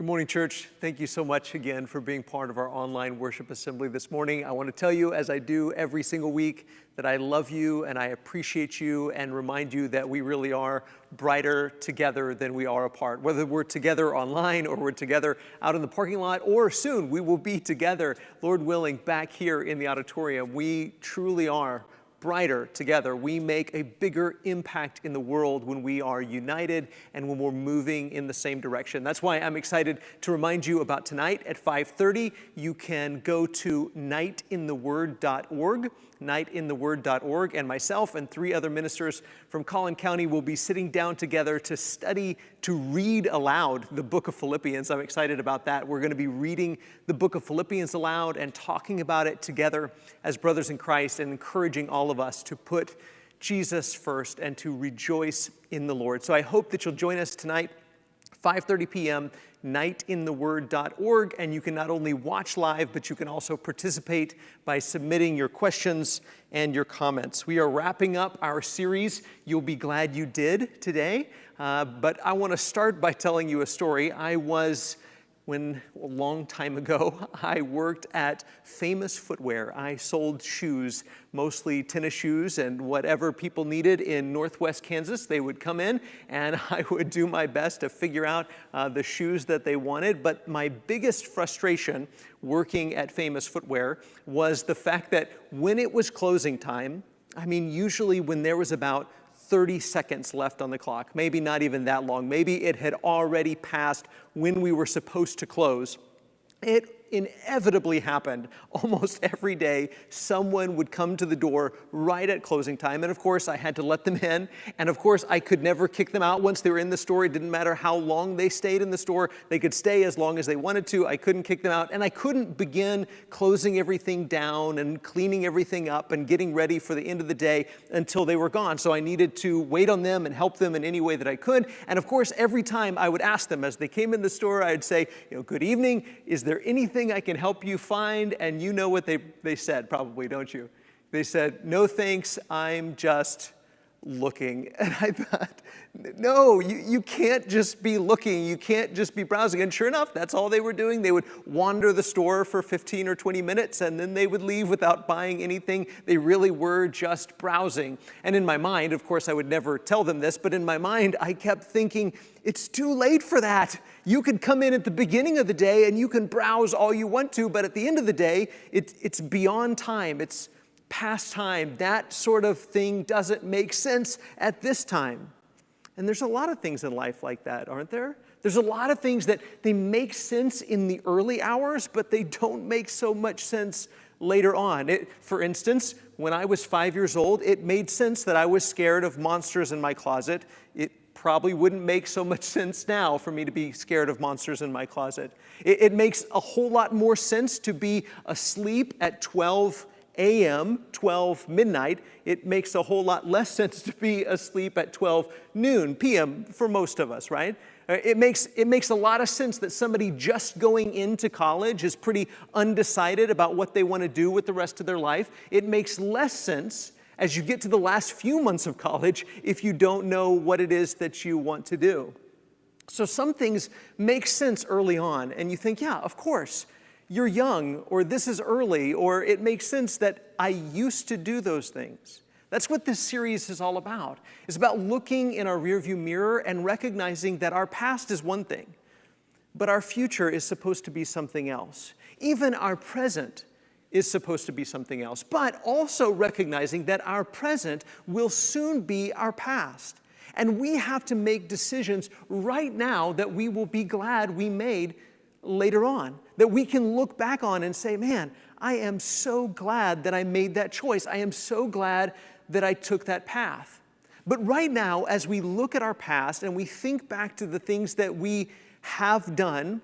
Good morning, church. Thank you so much again for being part of our online worship assembly this morning. I want to tell you, as I do every single week, that I love you and I appreciate you and remind you that we really are brighter together than we are apart. Whether we're together online or we're together out in the parking lot, or soon we will be together, Lord willing, back here in the auditorium. We truly are brighter together. We make a bigger impact in the world when we are united and when we're moving in the same direction. That's why I'm excited to remind you about tonight at 5:30. You can go to nightintheword.org, nightintheword.org, and myself and three other ministers from Collin County will be sitting down together to study, to read aloud the book of Philippians. I'm excited about that. We're going to be reading the book of Philippians aloud and talking about it together as brothers in Christ and encouraging all of us to put Jesus first and to rejoice in the Lord. So I hope that you'll join us tonight, 5:30 p.m., nightintheword.org, and you can not only watch live, but you can also participate by submitting your questions and your comments. We are wrapping up our series, You'll Be Glad You Did, today, but I want to start by telling you a story. A long time ago, I worked at Famous Footwear. I sold shoes, mostly tennis shoes and whatever people needed in Northwest Kansas. They would come in and I would do my best to figure out the shoes that they wanted. But my biggest frustration working at Famous Footwear was the fact that when it was closing time, usually when there was about 30 seconds left on the clock, maybe not even that long. Maybe it had already passed when we were supposed to close. It inevitably happened almost every day. Someone would come to the door right at closing time. And of course, I had to let them in. And of course, I could never kick them out once they were in the store. It didn't matter how long they stayed in the store. They could stay as long as they wanted to. I couldn't kick them out. And I couldn't begin closing everything down and cleaning everything up and getting ready for the end of the day until they were gone. So I needed to wait on them and help them in any way that I could. And of course, every time I would ask them as they came in the store, I'd say, good evening. Is there anything I can help you find? And you know what they said, probably, don't you? They said, no thanks, I'm just looking. And I thought, no, you can't just be looking. You can't just be browsing. And sure enough, that's all they were doing. They would wander the store for 15 or 20 minutes, and then they would leave without buying anything. They really were just browsing. And in my mind, of course, I would never tell them this, but in my mind, I kept thinking, it's too late for that. You could come in at the beginning of the day and you can browse all you want to, but at the end of the day, it's beyond time. It's past time. That sort of thing doesn't make sense at this time. And there's a lot of things in life like that, aren't there? There's a lot of things that they make sense in the early hours, but they don't make so much sense later on. For instance, when I was 5 years old, it made sense that I was scared of monsters in my closet. It probably wouldn't make so much sense now for me to be scared of monsters in my closet. It makes a whole lot more sense to be asleep at 12 a.m., 12 midnight. It makes a whole lot less sense to be asleep at 12 noon p.m. for most of us, right? It makes a lot of sense that somebody just going into college is pretty undecided about what they want to do with the rest of their life. It makes less sense as you get to the last few months of college if you don't know what it is that you want to do. So some things make sense early on, and you think, yeah, of course, you're young, or this is early, or it makes sense that I used to do those things. That's what this series is all about. It's about looking in our rearview mirror and recognizing that our past is one thing, but our future is supposed to be something else. Even our present is supposed to be something else, but also recognizing that our present will soon be our past. And we have to make decisions right now that we will be glad we made later on, that we can look back on and say, man, I am so glad that I made that choice. I am so glad that I took that path. But right now, as we look at our past and we think back to the things that we have done,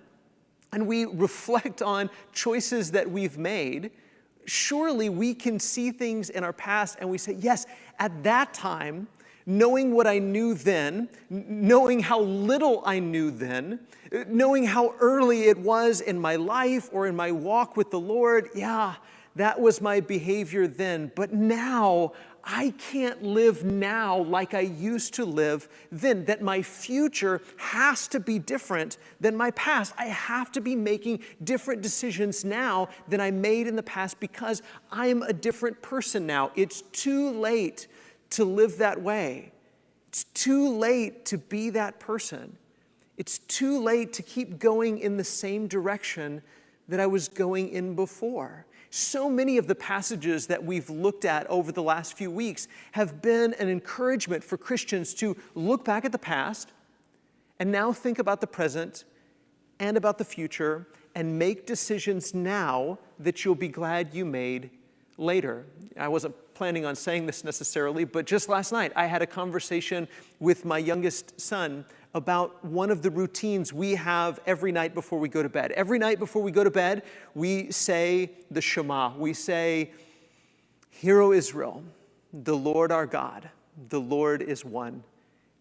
and we reflect on choices that we've made, surely we can see things in our past and we say, yes, at that time, knowing what I knew then, knowing how little I knew then, knowing how early it was in my life or in my walk with the Lord, yeah, that was my behavior then. But now I can't live now like I used to live then, that my future has to be different than my past. I have to be making different decisions now than I made in the past because I am a different person now. It's too late to live that way. It's too late to be that person. It's too late to keep going in the same direction that I was going in before. So many of the passages that we've looked at over the last few weeks have been an encouragement for Christians to look back at the past and now think about the present and about the future and make decisions now that you'll be glad you made later. I wasn't planning on saying this necessarily, but just last night I had a conversation with my youngest son about one of the routines we have every night before we go to bed. Every night before we go to bed, we say the Shema. We say, "Hear, O Israel, the Lord our God, the Lord is one.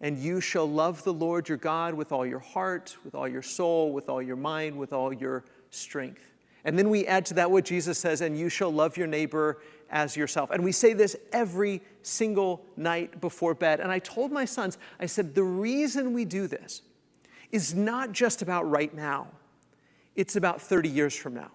And you shall love the Lord your God with all your heart, with all your soul, with all your mind, with all your strength." And then we add to that what Jesus says, "And you shall love your neighbor as yourself." And we say this every single night before bed. And I told my sons, I said, the reason we do this is not just about right now. It's about 30 years from now.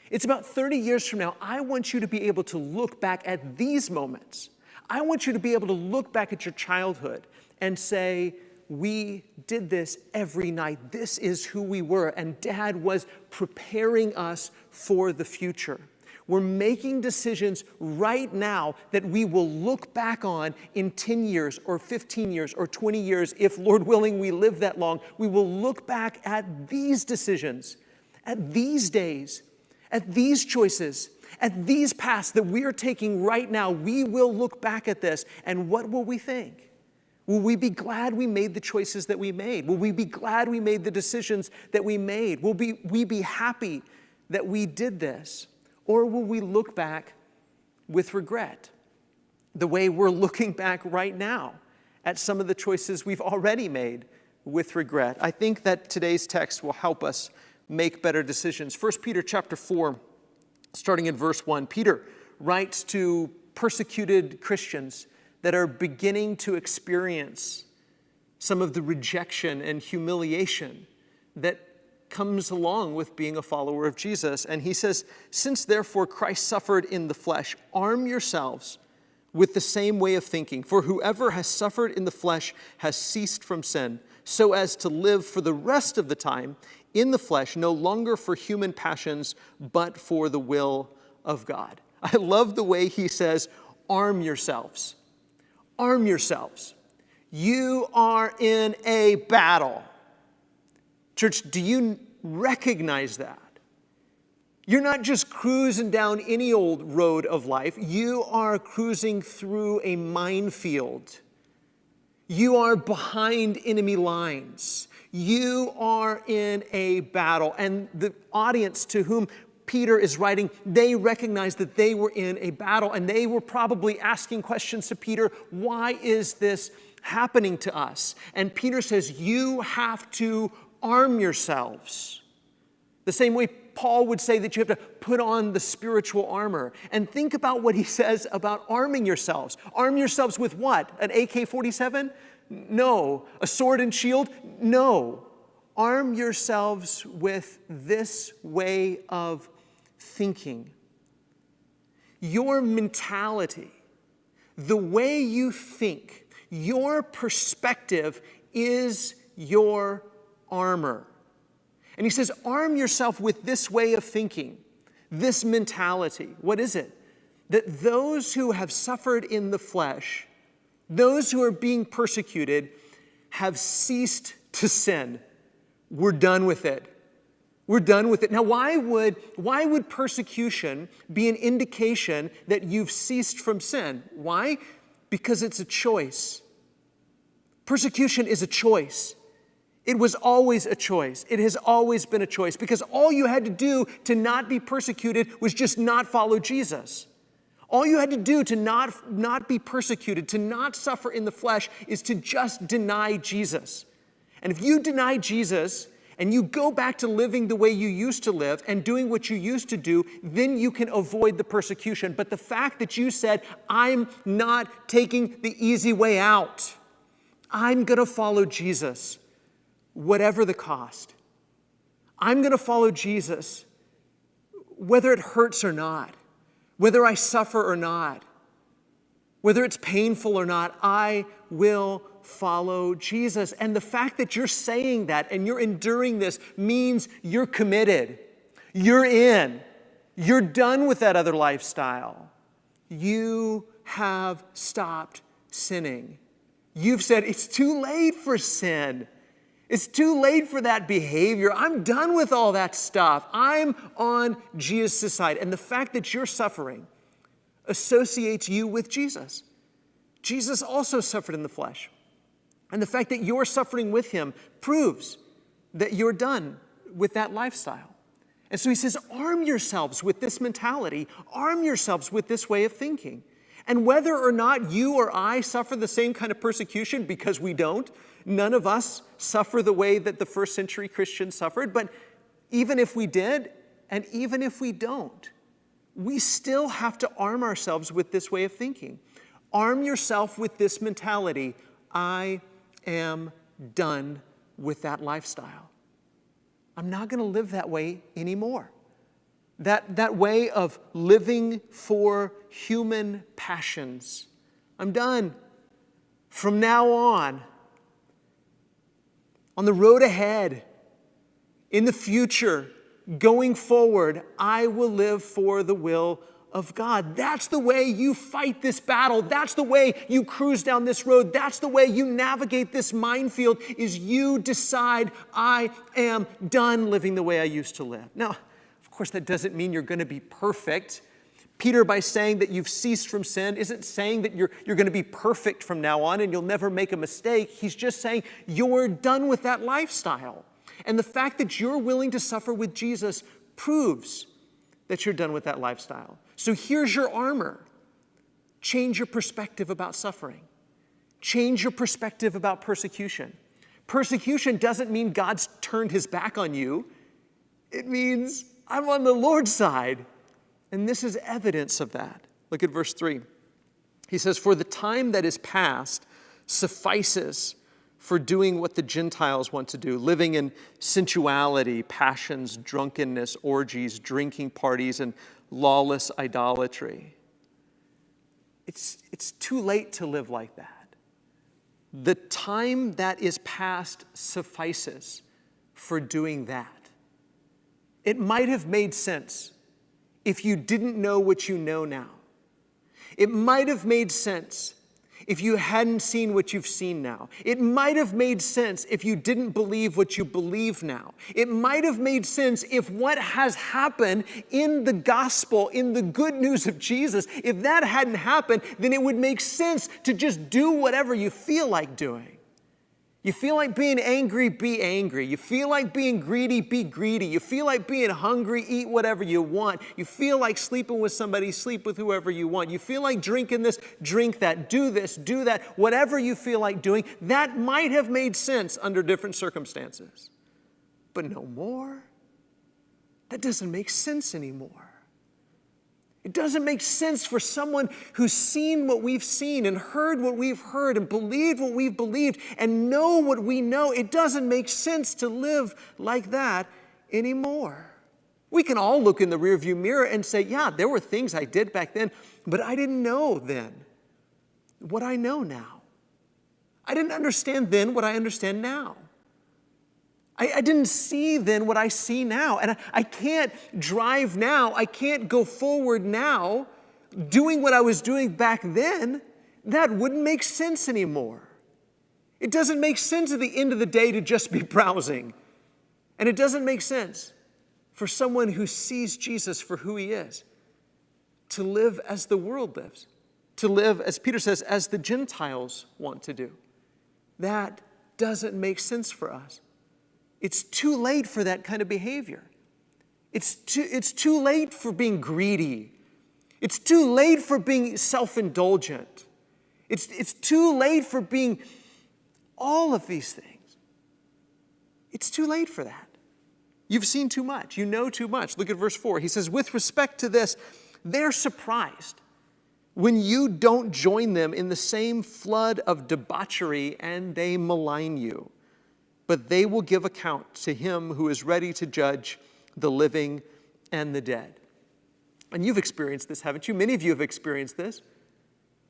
It's about 30 years from now. I want you to be able to look back at these moments. I want you to be able to look back at your childhood and say, we did this every night. This is who we were. And Dad was preparing us for the future. We're making decisions right now that we will look back on in 10 years or 15 years or 20 years. If, Lord willing, we live that long, we will look back at these decisions, at these days, at these choices, at these paths that we are taking right now. We will look back at this, and what will we think? Will we be glad we made the choices that we made? Will we be glad we made the decisions that we made? Will we be happy that we did this? Or will we look back with regret, the way we're looking back right now at some of the choices we've already made with regret? I think that today's text will help us make better decisions. 1 Peter chapter 4, starting in verse 1, Peter writes to persecuted Christians that are beginning to experience some of the rejection and humiliation that comes along with being a follower of Jesus. And he says, "Since therefore Christ suffered in the flesh, arm yourselves with the same way of thinking. For whoever has suffered in the flesh has ceased from sin, so as to live for the rest of the time in the flesh, no longer for human passions, but for the will of God." I love the way he says, arm yourselves. Arm yourselves. You are in a battle. Church, do you recognize that? You're not just cruising down any old road of life. You are cruising through a minefield. You are behind enemy lines. You are in a battle. And the audience to whom Peter is writing, they recognized that they were in a battle, and they were probably asking questions to Peter, why is this happening to us? And Peter says, you have to arm yourselves. The same way Paul would say that you have to put on the spiritual armor. And think about what he says about arming yourselves. Arm yourselves with what? An AK-47? No. A sword and shield? No. Arm yourselves with this way of thinking. Your mentality, the way you think, your perspective is your armor. And he says, arm yourself with this way of thinking, this mentality. What is it? That those who have suffered in the flesh, those who are being persecuted, have ceased to sin. We're done with it. We're done with it. Now, why would persecution be an indication that you've ceased from sin? Why? Because it's a choice. Persecution is a choice. It was always a choice. It has always been a choice, because all you had to do to not be persecuted was just not follow Jesus. All you had to do to not be persecuted, to not suffer in the flesh, is to just deny Jesus. And if you deny Jesus and you go back to living the way you used to live and doing what you used to do, then you can avoid the persecution. But the fact that you said, I'm not taking the easy way out. I'm going to follow Jesus, whatever the cost. I'm going to follow Jesus, whether it hurts or not, whether I suffer or not, whether it's painful or not, I will follow Jesus. And the fact that you're saying that and you're enduring this means you're committed. You're in. You're done with that other lifestyle. You have stopped sinning. You've said, it's too late for sin. It's too late for that behavior. I'm done with all that stuff. I'm on Jesus' side. And the fact that you're suffering associates you with Jesus. Jesus also suffered in the flesh. And the fact that you're suffering with him proves that you're done with that lifestyle. And so he says, arm yourselves with this mentality. Arm yourselves with this way of thinking. And whether or not you or I suffer the same kind of persecution, because we don't, none of us suffer the way that the first century Christians suffered. But even if we did, and even if we don't, we still have to arm ourselves with this way of thinking. Arm yourself with this mentality. I am done with that lifestyle. I'm not going to live that way anymore. That way of living for human passions. I'm done. From now on the road ahead, in the future, going forward, I will live for the will of God. That's the way you fight this battle. That's the way you cruise down this road. That's the way you navigate this minefield, is you decide, I am done living the way I used to live. Now, of course, that doesn't mean you're going to be perfect. Peter, by saying that you've ceased from sin, isn't saying that you're going to be perfect from now on and you'll never make a mistake. He's just saying you're done with that lifestyle. And the fact that you're willing to suffer with Jesus proves that you're done with that lifestyle. So here's your armor. Change your perspective about suffering. Change your perspective about persecution. Persecution doesn't mean God's turned his back on you. It means I'm on the Lord's side. And this is evidence of that. Look at verse 3. He says, for the time that is past suffices for doing what the Gentiles want to do, living in sensuality, passions, drunkenness, orgies, drinking parties, and lawless idolatry. It's too late to live like that. The time that is past suffices for doing that. It might have made sense if you didn't know what you know now. It might have made sense if you hadn't seen what you've seen now. It might have made sense if you didn't believe what you believe now. It might have made sense if what has happened in the gospel, in the good news of Jesus, if that hadn't happened, then it would make sense to just do whatever you feel like doing. You feel like being angry, be angry. You feel like being greedy, be greedy. You feel like being hungry, eat whatever you want. You feel like sleeping with somebody, sleep with whoever you want. You feel like drinking this, drink that, do this, do that. Whatever you feel like doing, that might have made sense under different circumstances. But no more. That doesn't make sense anymore. It doesn't make sense for someone who's seen what we've seen and heard what we've heard and believed what we've believed and know what we know. It doesn't make sense to live like that anymore. We can all look in the rearview mirror and say, yeah, there were things I did back then, but I didn't know then what I know now. I didn't understand then what I understand now. I didn't see then what I see now. And I can't drive now. I can't go forward now doing what I was doing back then. That wouldn't make sense anymore. It doesn't make sense at the end of the day to just be browsing. And it doesn't make sense for someone who sees Jesus for who he is to live as the world lives, to live, as Peter says, as the Gentiles want to do. That doesn't make sense for us. It's too late for that kind of behavior. It's too late for being greedy. It's too late for being self-indulgent. It's too late for being all of these things. It's It's too late for that. You've seen too much. You know too much. Look at verse 4. He says, with respect to this, they're surprised when you don't join them in the same flood of debauchery, and they malign you. But they will give account to him who is ready to judge the living and the dead. And you've experienced this, haven't you? Many of you have experienced this.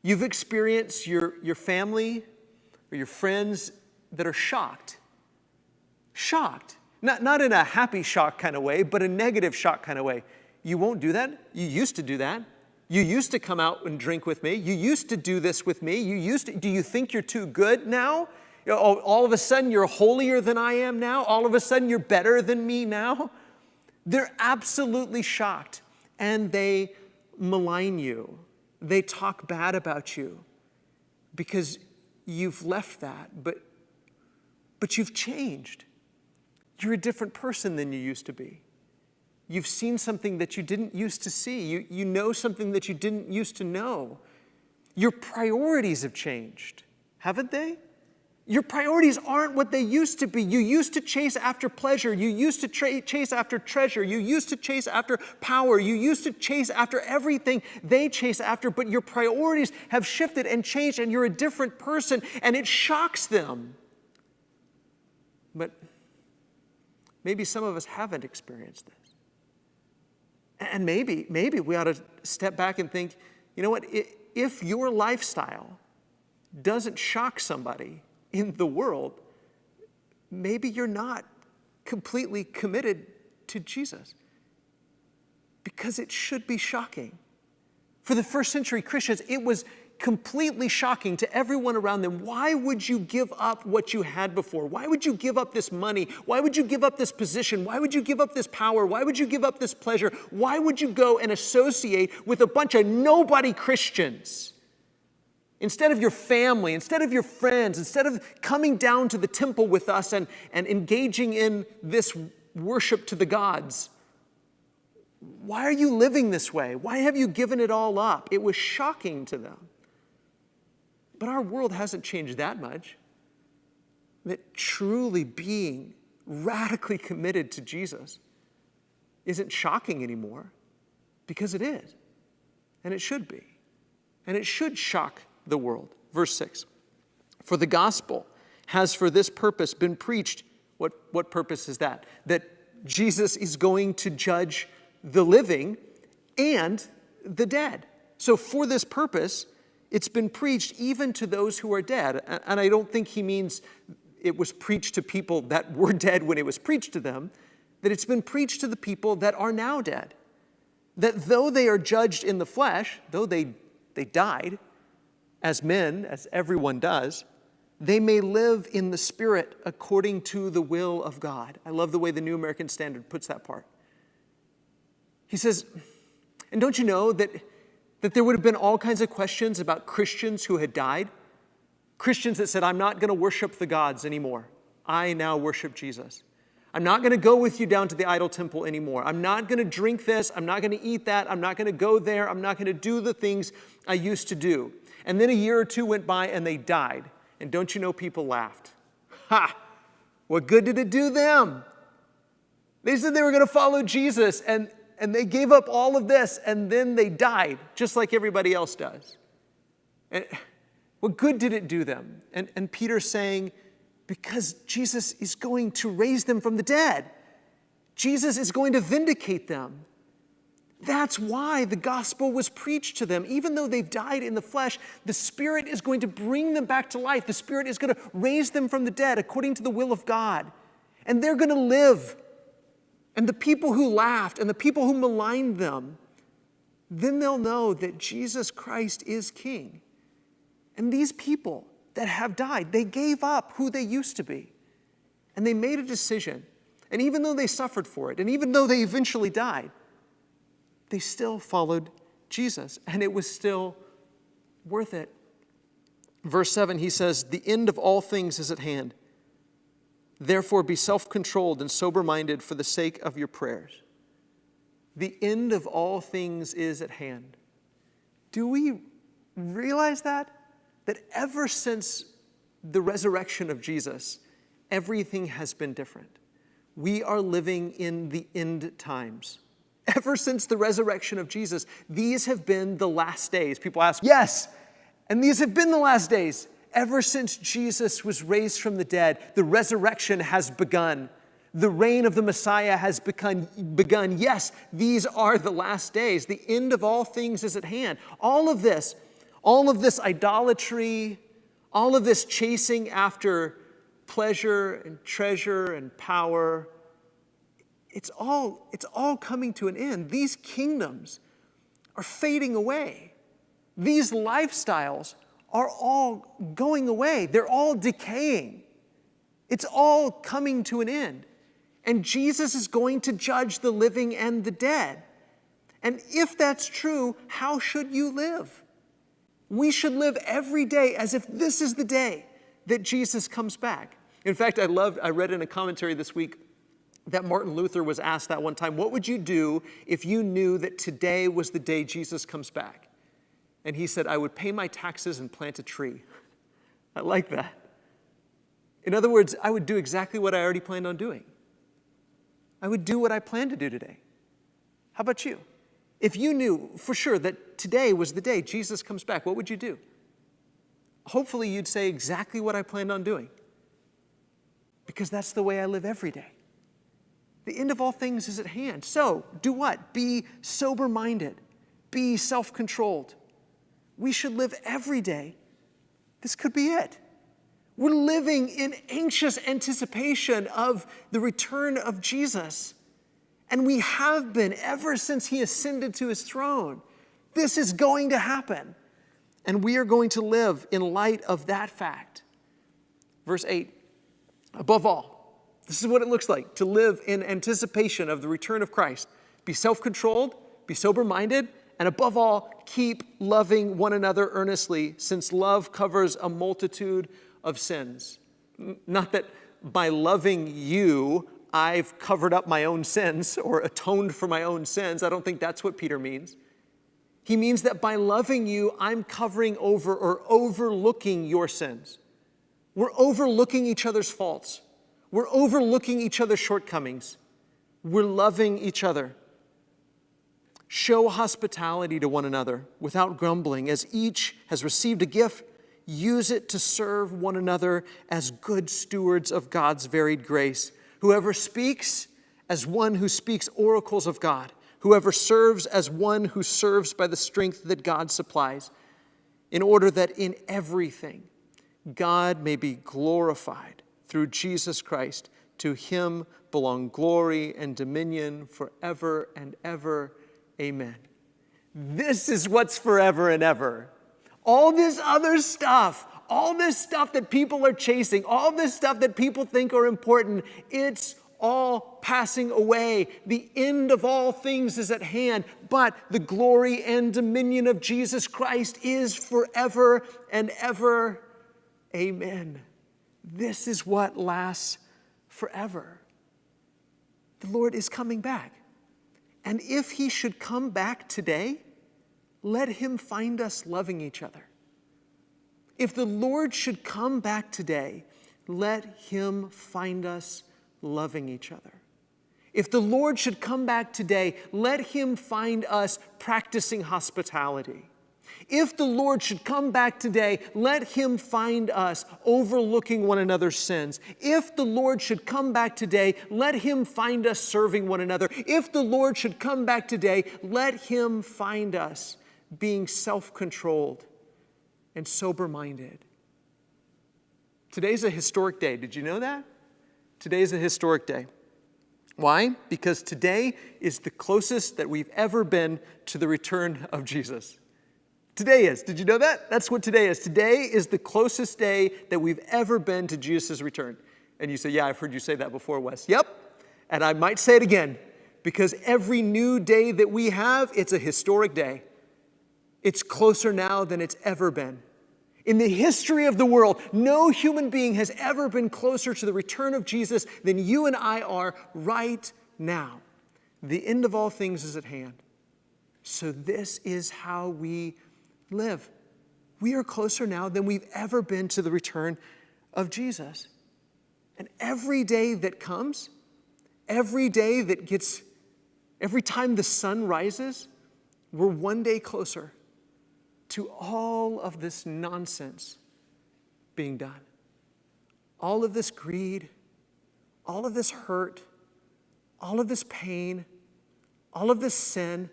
You've experienced your family or your friends that are shocked. Shocked. Not in a happy shock kind of way, but a negative shock kind of way. You won't do that? You used to do that. You used to come out and drink with me. You used to do this with me. Do you think you're too good now? All of a sudden you're holier than I am now? All of a sudden you're better than me now? They're absolutely shocked, and they malign you. They talk bad about you because you've left that, but you've changed. You're a different person than you used to be. You've seen something that you didn't used to see. You know something that you didn't used to know. Your priorities have changed, haven't they? Your priorities aren't what they used to be. You used to chase after pleasure. You used to chase after treasure. You used to chase after power. You used to chase after everything they chase after, but your priorities have shifted and changed, and you're a different person, and it shocks them. But maybe some of us haven't experienced this. And maybe we ought to step back and think, you know what, if your lifestyle doesn't shock somebody in the world, maybe you're not completely committed to Jesus. Because it should be shocking. For the first century Christians, it was completely shocking to everyone around them. Why would you give up what you had before? Why would you give up this money? Why would you give up this position? Why would you give up this power? Why would you give up this pleasure? Why would you go and associate with a bunch of nobody Christians? Instead of your family, instead of your friends, instead of coming down to the temple with us and engaging in this worship to the gods, why are you living this way? Why have you given it all up? It was shocking to them. But our world hasn't changed that much. That truly being radically committed to Jesus isn't shocking anymore, because it is. And it should be. And it should shock the world. Verse 6. For the gospel has for this purpose been preached. What purpose is that? That Jesus is going to judge the living and the dead. So for this purpose, it's been preached even to those who are dead. And I don't think he means it was preached to people that were dead when it was preached to them, that it's been preached to the people that are now dead. That though they are judged in the flesh, though they died as men, as everyone does, they may live in the Spirit according to the will of God. I love the way the New American Standard puts that part. He says, and don't you know that there would have been all kinds of questions about Christians who had died? Christians that said, I'm not going to worship the gods anymore. I now worship Jesus. I'm not going to go with you down to the idol temple anymore. I'm not going to drink this. I'm not going to eat that. I'm not going to go there. I'm not going to do the things I used to do. And then a year or two went by and they died. And don't you know, people laughed. Ha! What good did it do them? They said they were going to follow Jesus, and they gave up all of this, and then they died, just like everybody else does. And what good did it do them? And Peter's saying, because Jesus is going to raise them from the dead. Jesus is going to vindicate them. That's why the gospel was preached to them. Even though they've died in the flesh, the Spirit is going to bring them back to life. The Spirit is going to raise them from the dead according to the will of God. And they're going to live. And the people who laughed and the people who maligned them, then they'll know that Jesus Christ is King. And these people that have died, they gave up who they used to be. And they made a decision. And even though they suffered for it, and even though they eventually died, they still followed Jesus, and it was still worth it. Verse 7, he says, the end of all things is at hand. Therefore, be self-controlled and sober-minded for the sake of your prayers. The end of all things is at hand. Do we realize that? That ever since the resurrection of Jesus, everything has been different. We are living in the end times. Ever since the resurrection of Jesus, these have been the last days. People ask, yes, and these have been the last days. Ever since Jesus was raised from the dead, the resurrection has begun. The reign of the Messiah has begun. Yes, these are the last days. The end of all things is at hand. All of this idolatry, all of this chasing after pleasure and treasure and power, it's all coming to an end. These kingdoms are fading away. These lifestyles are all going away. They're all decaying. It's all coming to an end. And Jesus is going to judge the living and the dead. And if that's true, how should you live? We should live every day as if this is the day that Jesus comes back. In fact, I read in a commentary this week that Martin Luther was asked that one time, what would you do if you knew that today was the day Jesus comes back? And he said, I would pay my taxes and plant a tree. I like that. In other words, I would do exactly what I already planned on doing. I would do what I planned to do today. How about you? If you knew for sure that today was the day Jesus comes back, what would you do? Hopefully you'd say exactly what I planned on doing. Because that's the way I live every day. The end of all things is at hand. So, do what? Be sober-minded. Be self-controlled. We should live every day. This could be it. We're living in anxious anticipation of the return of Jesus. And we have been ever since he ascended to his throne. This is going to happen. And we are going to live in light of that fact. Verse 8, above all, this is what it looks like to live in anticipation of the return of Christ. Be self-controlled, be sober-minded, and above all, keep loving one another earnestly, since love covers a multitude of sins. Not that by loving you, I've covered up my own sins or atoned for my own sins. I don't think that's what Peter means. He means that by loving you, I'm covering over or overlooking your sins. We're overlooking each other's faults. We're overlooking each other's shortcomings. We're loving each other. Show hospitality to one another without grumbling. As each has received a gift, use it to serve one another as good stewards of God's varied grace. Whoever speaks, as one who speaks oracles of God. Whoever serves, as one who serves by the strength that God supplies, in order that in everything God may be glorified through Jesus Christ. To him belong glory and dominion forever and ever. Amen. This is what's forever and ever. All this other stuff, all this stuff that people are chasing, all this stuff that people think are important, it's all passing away. The end of all things is at hand, but the glory and dominion of Jesus Christ is forever and ever. Amen. This is what lasts forever. The Lord is coming back. And if he should come back today, let him find us loving each other. If the Lord should come back today, let him find us loving each other. If the Lord should come back today, let him find us practicing hospitality. If the Lord should come back today, let him find us overlooking one another's sins. If the Lord should come back today, let him find us serving one another. If the Lord should come back today, let him find us being self-controlled and sober-minded. Today's a historic day. Did you know that? Today's a historic day. Why? Because today is the closest that we've ever been to the return of Jesus. Today is. Did you know that? That's what today is. Today is the closest day that we've ever been to Jesus' return. And you say, yeah, I've heard you say that before, Wes. Yep. And I might say it again, because every new day that we have, it's a historic day. It's closer now than it's ever been. In the history of the world, no human being has ever been closer to the return of Jesus than you and I are right now. The end of all things is at hand. So this is how we live. We are closer now than we've ever been to the return of Jesus. And every day that comes, every time the sun rises, we're one day closer to all of this nonsense being done. All of this greed, all of this hurt, all of this pain, all of this sin,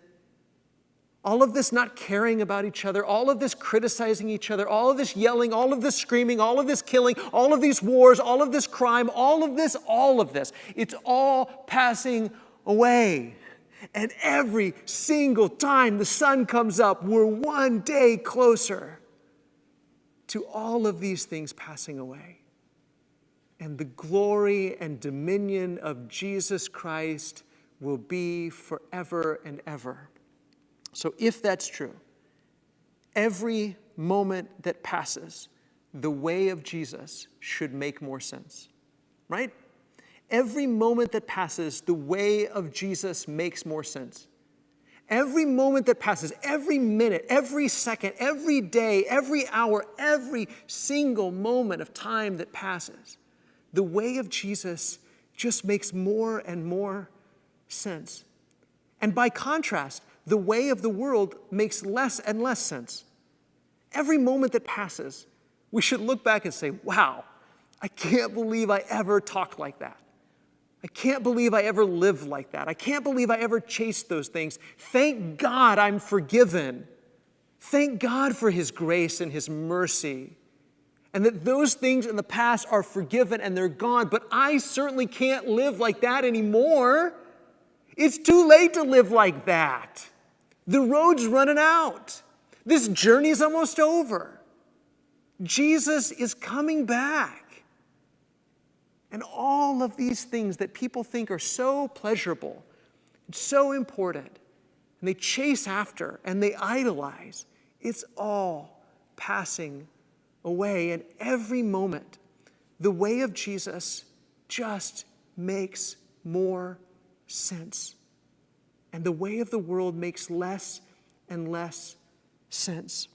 all of this not caring about each other, all of this criticizing each other, all of this yelling, all of this screaming, all of this killing, all of these wars, all of this crime, all of this, it's all passing away. And every single time the sun comes up, we're one day closer to all of these things passing away. And the glory and dominion of Jesus Christ will be forever and ever. So if that's true, every moment that passes, the way of Jesus should make more sense, right? Every moment that passes, the way of Jesus makes more sense. Every moment that passes, every minute, every second, every day, every hour, every single moment of time that passes, the way of Jesus just makes more and more sense. And by contrast, the way of the world makes less and less sense. Every moment that passes, we should look back and say, wow, I can't believe I ever talked like that. I can't believe I ever lived like that. I can't believe I ever chased those things. Thank God I'm forgiven. Thank God for His grace and His mercy. And that those things in the past are forgiven and they're gone. But I certainly can't live like that anymore. It's too late to live like that. The road's running out. This journey's almost over. Jesus is coming back. And all of these things that people think are so pleasurable and so important, and they chase after and they idolize, it's all passing away. And every moment, the way of Jesus just makes more sense. And the way of the world makes less and less sense.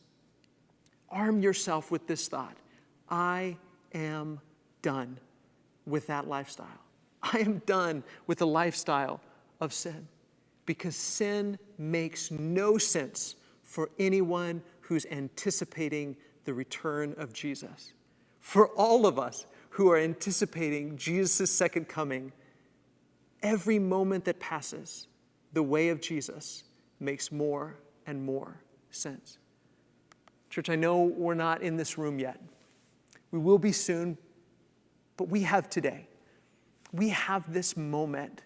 Arm yourself with this thought. I am done with that lifestyle. I am done with the lifestyle of sin, because sin makes no sense for anyone who's anticipating the return of Jesus. For all of us who are anticipating Jesus' second coming, every moment that passes, the way of Jesus makes more and more sense. Church, I know we're not in this room yet. We will be soon, but we have today. We have this moment.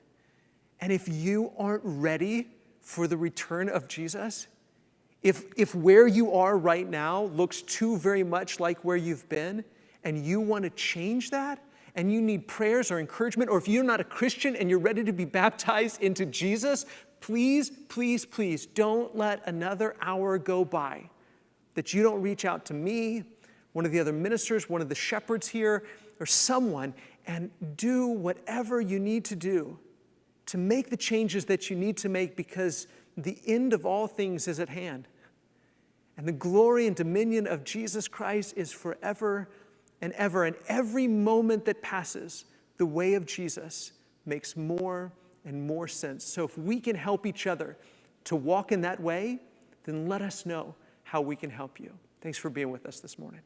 And if you aren't ready for the return of Jesus, if where you are right now looks too very much like where you've been, and you want to change that, and you need prayers or encouragement, or if you're not a Christian and you're ready to be baptized into Jesus, please, please, please don't let another hour go by that you don't reach out to me, one of the other ministers, one of the shepherds here, or someone, and do whatever you need to do to make the changes that you need to make, because the end of all things is at hand. And the glory and dominion of Jesus Christ is forever and ever. And every moment that passes, the way of Jesus makes more and more sense. So if we can help each other to walk in that way, then let us know how we can help you. Thanks for being with us this morning.